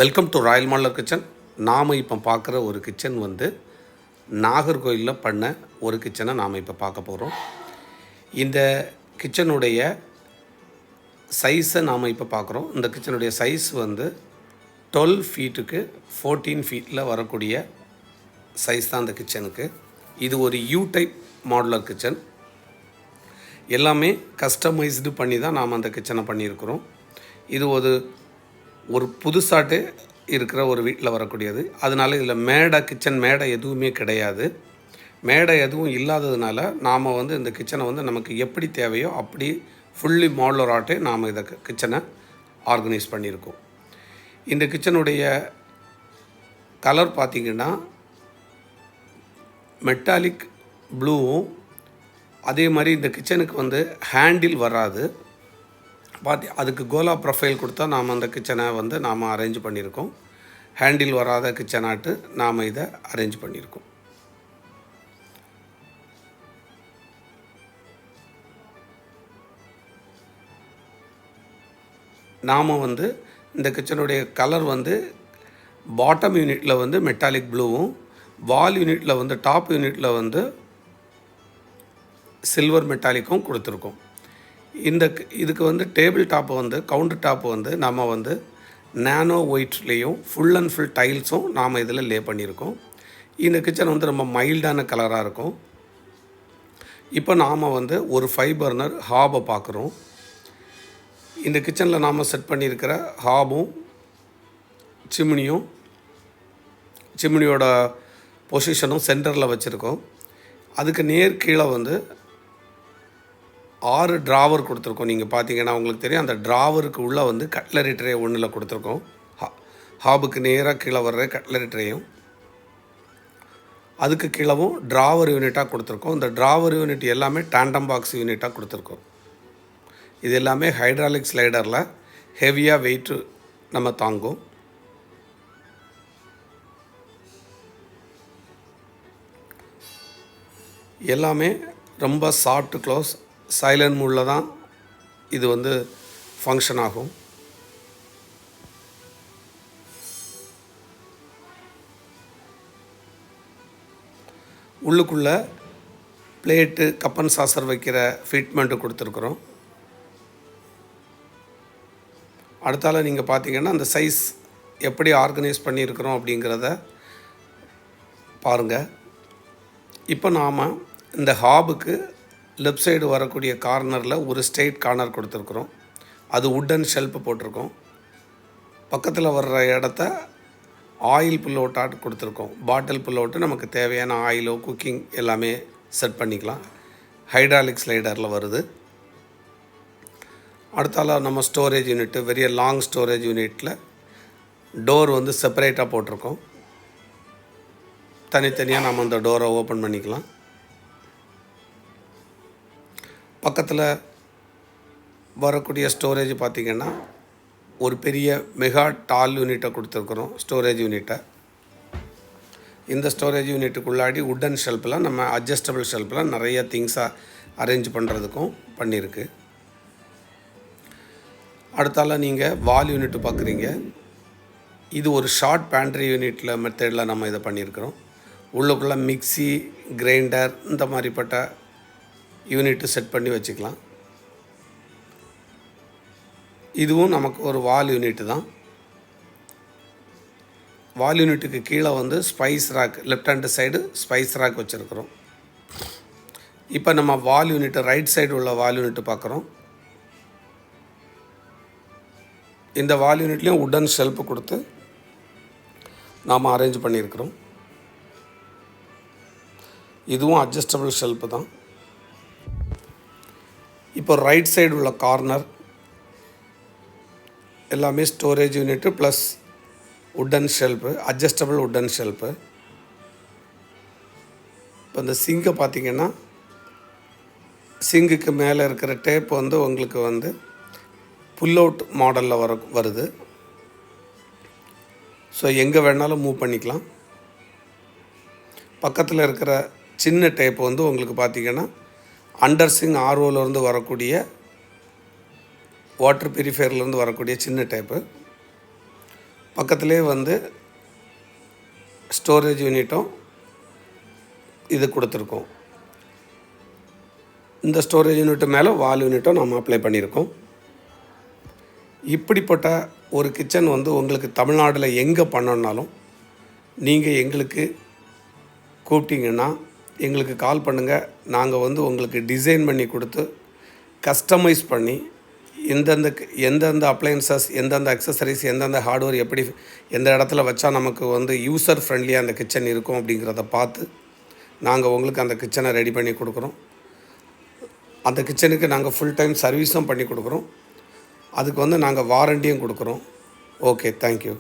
Welcome to Royal modeller kitchen. நாம் இப்போ பார்க்குற ஒரு கிச்சன் நாகர்கோயிலில் பண்ண ஒரு கிச்சனை நாம் இப்போ பார்க்க போகிறோம். இந்த கிச்சனுடைய சைஸை நாம் இப்போ பார்க்குறோம். இந்த கிச்சனுடைய சைஸ் 12 ஃபீட்டுக்கு 14 ஃபீட்டில் வரக்கூடிய சைஸ் தான் இந்த கிச்சனுக்கு. இது ஒரு யூ டைப் மாடுலர் கிச்சன். எல்லாமே கஸ்டமைஸ்டு பண்ணி தான் நாம் அந்த கிச்சனை பண்ணியிருக்கிறோம். இது ஒரு புதுசாட்டு இருக்கிற ஒரு வீட்டில் வரக்கூடியது. அதனால் இதில் கிச்சன் மேடை எதுவுமே கிடையாது. மேடை எதுவும் இல்லாததுனால நாம் இந்த கிச்சனை நமக்கு எப்படி தேவையோ அப்படி ஃபுல்லி மாடுலர் ஆட்டே நாம் இதை கிச்சனை ஆர்கனைஸ் பண்ணியிருக்கோம். இந்த கிச்சனுடைய கலர் பார்த்திங்கன்னா மெட்டாலிக் ப்ளூவும், அதே மாதிரி இந்த கிச்சனுக்கு ஹேண்டில் வராது. அதுக்கு கோலா ப்ரொஃபைல் கொடுத்தா நாம் அந்த கிச்சனை நாம் அரேஞ்ச் பண்ணியிருக்கோம். ஹேண்டில் வராத கிச்சனாட்டு நாம் இதை அரேஞ்ச் பண்ணியிருக்கோம். நாம் இந்த கிச்சனுடைய கலர் பாட்டம் யூனிட்டில் மெட்டாலிக் ப்ளூவும், வால் யூனிட்டில் டாப் யூனிட்டில் சில்வர் மெட்டாலிக்கும் கொடுத்துருக்கோம். இதுக்கு டேபிள் டாப்பு கவுண்டர் டாப்பு நம்ம நேனோ ஒயிட்லேயும் ஃபுல் அண்ட் ஃபுல் டைல்ஸும் நாம் இதில் லே பண்ணியிருக்கோம். இந்த கிச்சன் ரொம்ப மைல்டான கலராக இருக்கும். இப்போ நாம் ஒரு 5 பர்னர் ஹாபை பார்க்குறோம். இந்த கிச்சனில் நாம் செட் பண்ணியிருக்கிற ஹாபும் சிம்னியோட பொசிஷனும் சென்டரில் வச்சுருக்கோம். அதுக்கு நேர் கீழே 6 ட்ராவர் கொடுத்துருக்கோம். நீங்கள் பார்த்தீங்கன்னா உங்களுக்கு தெரியும். அந்த ட்ராவருக்கு உள்ளே கட்லரி ட்ரே ஒன்றில் கொடுத்துருக்கோம். ஹாபுக்கு நேராக கீழே வர்ற கட்லரி ட்ரேயும், அதுக்கு கீழவும் ட்ராவர் யூனிட்டாக கொடுத்துருக்கோம். இந்த ட்ராவர் யூனிட் எல்லாமே டாண்டம் பாக்ஸ் யூனிட்டாக கொடுத்துருக்கோம். இது எல்லாமே ஹைட்ராலிக் ஸ்லைடரில் ஹெவியாக வெயிட்டு நம்ம தாங்கும். எல்லாமே ரொம்ப சாஃப்ட் க்ளோஸ் சைலண்ட் மூடில் தான் இது ஃபங்க்ஷன் ஆகும். உள்ளுக்குள்ளே பிளேட்டு கப்பன் சாசர் வைக்கிற ஃபிட்மெண்ட்டு கொடுத்துருக்குறோம். அடுத்தால நீங்கள் பார்த்தீங்கன்னா அந்த சைஸ் எப்படி ஆர்கனைஸ் பண்ணியிருக்கிறோம் அப்படிங்கிறத பாருங்கள். இப்போ நாம் இந்த ஹாபுக்கு லெஃப்ட் சைடு வரக்கூடிய கார்னரில் ஒரு ஸ்ட்ரெயிட் கார்னர் கொடுத்துருக்குறோம். அது வுட்டன் ஷெல்ஃப் போட்டிருக்கோம். பக்கத்தில் வர்ற இடத்த ஆயில் புல்லவுட்டாக கொடுத்துருக்கோம். பாட்டில் புல்லவுட்டு நமக்கு தேவையான ஆயிலோ குக்கிங் எல்லாமே செட் பண்ணிக்கலாம். ஹைட்ராலிக் ஸ்லைடரில் வருது. அடுத்தால நம்ம ஸ்டோரேஜ் யூனிட்டு, வெரிய லாங் ஸ்டோரேஜ் யூனிட்டில் டோர் செப்பரேட்டாக போட்டிருக்கோம். தனித்தனியாக நம்ம அந்த டோரை ஓப்பன் பண்ணிக்கலாம். பக்கத்தில் வரக்கூடிய ஸ்டோரேஜ் பார்த்திங்கன்னா ஒரு பெரிய மெகா டால் யூனிட்டை கொடுத்துருக்குறோம். ஸ்டோரேஜ் யூனிட்டை இந்த ஸ்டோரேஜ் யூனிட்டுக்குள்ளாடி வுட்டன் ஷெல்ஃபில் நம்ம அட்ஜஸ்டபிள் ஷெல்ஃபில் நிறைய திங்ஸாக அரேஞ்ச் பண்ணுறதுக்கும் பண்ணியிருக்கு. அடுத்தால நீங்கள் வால் யூனிட்டு பார்க்குறீங்க. இது ஒரு ஷார்ட் பேண்ட்ரி யூனிட்டில் மெத்தடில் நம்ம இதை பண்ணியிருக்கிறோம். உள்ளுக்குள்ளே மிக்சி, கிரைண்டர் இந்த மாதிரிப்பட்ட யூனிட்டு செட் பண்ணி வச்சுக்கலாம். இதுவும் நமக்கு ஒரு வால் யூனிட்டு தான். வால் யூனிட்டுக்கு கீழே spice rack, left hand side spice rack வச்சுருக்குறோம். இப்போ நம்ம வால் யூனிட்டு ரைட் சைடு உள்ள வால் யூனிட்டு பார்க்குறோம். இந்த வால் யூனிட்லேயும் வுட்டன் ஷெல்ஃப் கொடுத்து நாம் அரேஞ்ச் பண்ணியிருக்கிறோம். இதுவும் அட்ஜஸ்டபிள் ஷெல்ஃபு தான். இப்போ ரைட் சைடு உள்ள கார்னர் எல்லாமே storage unit plus wooden shelf, adjustable wooden shelf. இப்போ இந்த சிங்கை பார்த்திங்கன்னா சிங்குக்கு மேலே இருக்கிற டேப் உங்களுக்கு புல் அவுட் மாடலில் வருது. ஸோ எங்கே வேணாலும் மூவ் பண்ணிக்கலாம். பக்கத்தில் இருக்கிற சின்ன டேப் உங்களுக்கு பார்த்திங்கன்னா அண்டர்சிங் ஆர்ஓலேருந்து வரக்கூடிய வாட்டர் பியூரிஃபையர்லேருந்து வரக்கூடிய சின்ன டேப்பு. பக்கத்துலேயே வந்து ஸ்டோரேஜ் யூனிட்டும் இது கொடுத்துருக்கோம். இந்த ஸ்டோரேஜ் யூனிட்டு மேலே வால் யூனிட்டும் நம்ம அப்ளை பண்ணியிருக்கோம். இப்படிப்பட்ட ஒரு கிச்சன் வந்து உங்களுக்கு தமிழ்நாட்டில் எங்கே பண்ணணுன்னாலும் நீங்கள் எங்களுக்கு கூப்பிட்டீங்கன்னா எங்களுக்கு கால் பண்ணுங்கள். நாங்கள் வந்து உங்களுக்கு டிசைன் பண்ணி கொடுத்து கஸ்டமைஸ் பண்ணி எந்தெந்த அப்ளையன்சஸ், எந்தெந்த அக்சசரிஸ், எந்தெந்த ஹார்ட்வேர் எப்படி எந்த இடத்துல வச்சா நமக்கு வந்து யூசர் ஃப்ரெண்ட்லியாக அந்த கிச்சன் இருக்கும் அப்படிங்கிறத பார்த்து நாங்கள் உங்களுக்கு அந்த கிச்சனை ரெடி பண்ணி கொடுக்குறோம். அந்த கிச்சனுக்கு நாங்கள் ஃபுல் டைம் சர்வீஸும் பண்ணி கொடுக்குறோம். அதுக்கு வந்து நாங்கள் வாரண்டியும் கொடுக்குறோம். Okay, thank you.